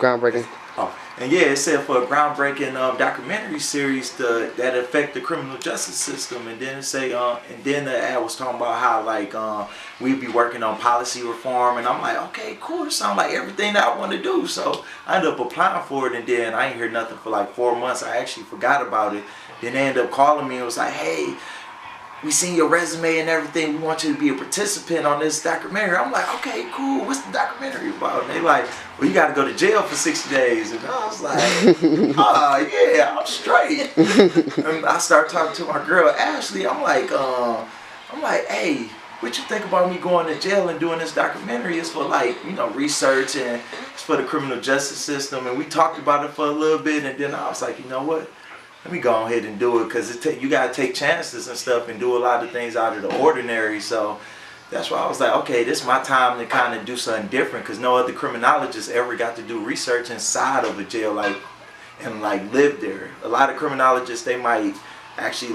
Groundbreaking. Oh, and yeah, it said for a groundbreaking documentary series that affect the criminal justice system, and then it say, and then the ad was talking about how like we'd be working on policy reform, and I'm like, okay, cool, it sounds like everything that I want to do. So I ended up applying for it, and then I ain't heard nothing for like 4 months. I actually forgot about it. Then they ended up calling me and was like, hey, we seen your resume and everything. We want you to be a participant on this documentary. I'm like, okay, cool. What's the documentary about? And they like, well, you got to go to jail for 60 days. And I was like, yeah, I'm straight. And I started talking to my girl, Ashley. I'm like, hey, what you think about me going to jail and doing this documentary? It's for like, research, and it's for the criminal justice system. And we talked about it for a little bit. And then I was like, you know what? Let me go ahead and do it, because you got to take chances and stuff and do a lot of things out of the ordinary. So that's why I was like, okay, this is my time to kind of do something different, because no other criminologist ever got to do research inside of a jail and live there. A lot of criminologists, they might actually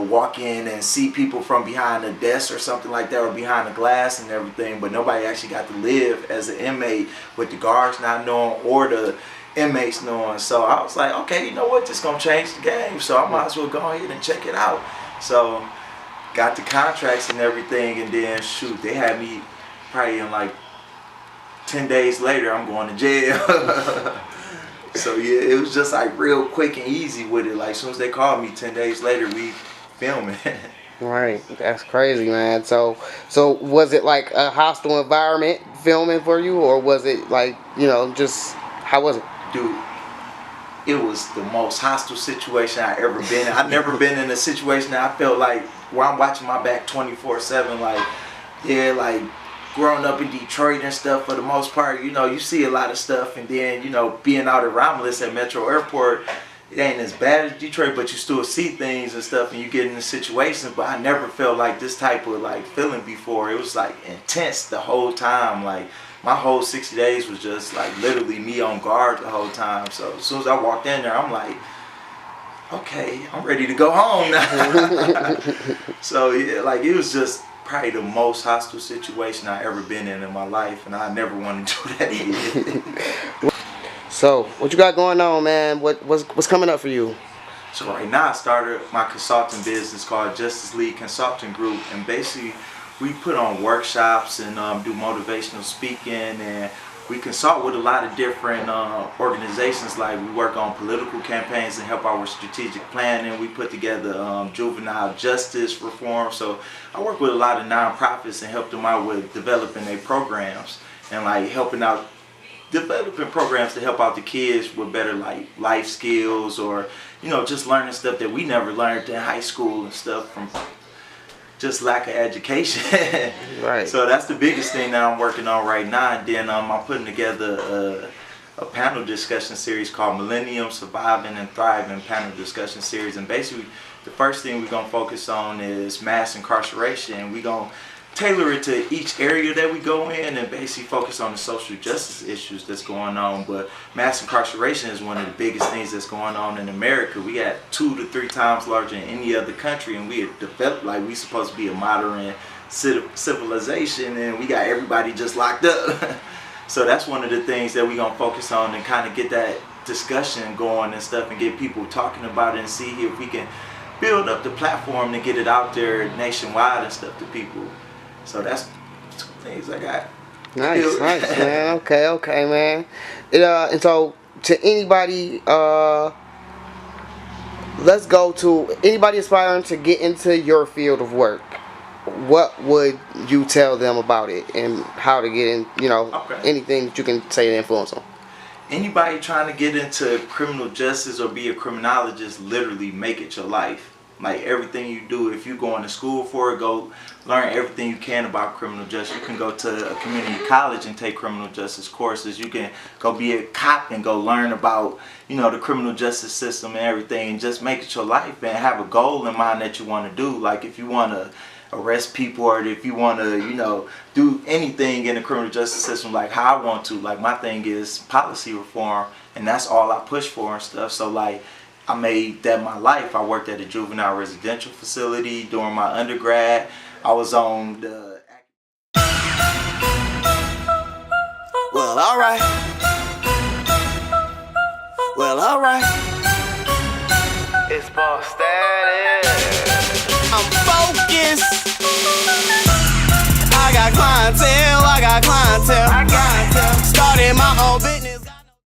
walk in and see people from behind a desk or something like that, or behind a glass and everything, but nobody actually got to live as an inmate with the guards not knowing or the inmates knowing. So I was like, okay, you know what, this gonna change the game, so I might as well go ahead and check it out. So got the contracts and everything, and then shoot, they had me probably in like 10 days later, I'm going to jail. So yeah, it was just like real quick and easy with it. Like as soon as they called me, 10 days later, we filming. Right, that's crazy, man. So was it like a hostile environment filming for you, or was it like, just how was it? Dude, it was the most hostile situation I ever been in. I've never been in a situation that I felt like where I'm watching my back 24/7. Like growing up in Detroit and stuff, for the most part, you see a lot of stuff, and then being out at Romulus at Metro Airport, it ain't as bad as Detroit, but you still see things and stuff, and you get into situations. But I never felt like this type of feeling before. It was like intense the whole time. Like my whole 60 days was just like literally me on guard the whole time. So as soon as I walked in there, I'm like, okay, I'm ready to go home now. So yeah, it was just probably the most hostile situation I ever been in my life, and I never want to do that again. So what you got going on, man? What's coming up for you? So right now I started my consulting business called Justice League Consulting Group, and basically we put on workshops and do motivational speaking, and we consult with a lot of different organizations. Like we work on political campaigns and help out with strategic planning. We put together juvenile justice reform. So I work with a lot of nonprofits and help them out with developing their programs, and helping out developing programs to help out the kids with better life skills, or just learning stuff that we never learned in high school and stuff from just lack of education. Right. So that's the biggest thing that I'm working on right now. And then I'm putting together a panel discussion series called Millennium Surviving and Thriving Panel Discussion Series. And basically the first thing we're going to focus on is mass incarceration. We're going to tailor it to each area that we go in, and basically focus on the social justice issues that's going on. But mass incarceration is one of the biggest things that's going on in America. We got 2 to 3 times larger than any other country, and we have developed we supposed to be a modern civilization, and we got everybody just locked up. So that's one of the things that we're gonna focus on, and kind of get that discussion going and stuff, and get people talking about it, and see if we can build up the platform to get it out there nationwide and stuff to people. So that's 2 things I got. Nice, man. Okay, man. And so to anybody, let's go to anybody aspiring to get into your field of work. What would you tell them about it, and how to get in? Anything that you can say to influence them. Anybody trying to get into criminal justice or be a criminologist, literally make it your life. Like everything you do, if you're going to school for it, go learn everything you can about criminal justice. You can go to a community college and take criminal justice courses. You can go be a cop and go learn about, the criminal justice system and everything, and just make it your life and have a goal in mind that you want to do. Like if you want to arrest people, or if you want to, do anything in the criminal justice system like how I want to. Like my thing is policy reform, and that's all I push for and stuff. So I made that my life. I worked at a juvenile residential facility during my undergrad. I was on the... Well, alright. Well, alright. It's boss status. I'm focused. I got clientele. Started my own business.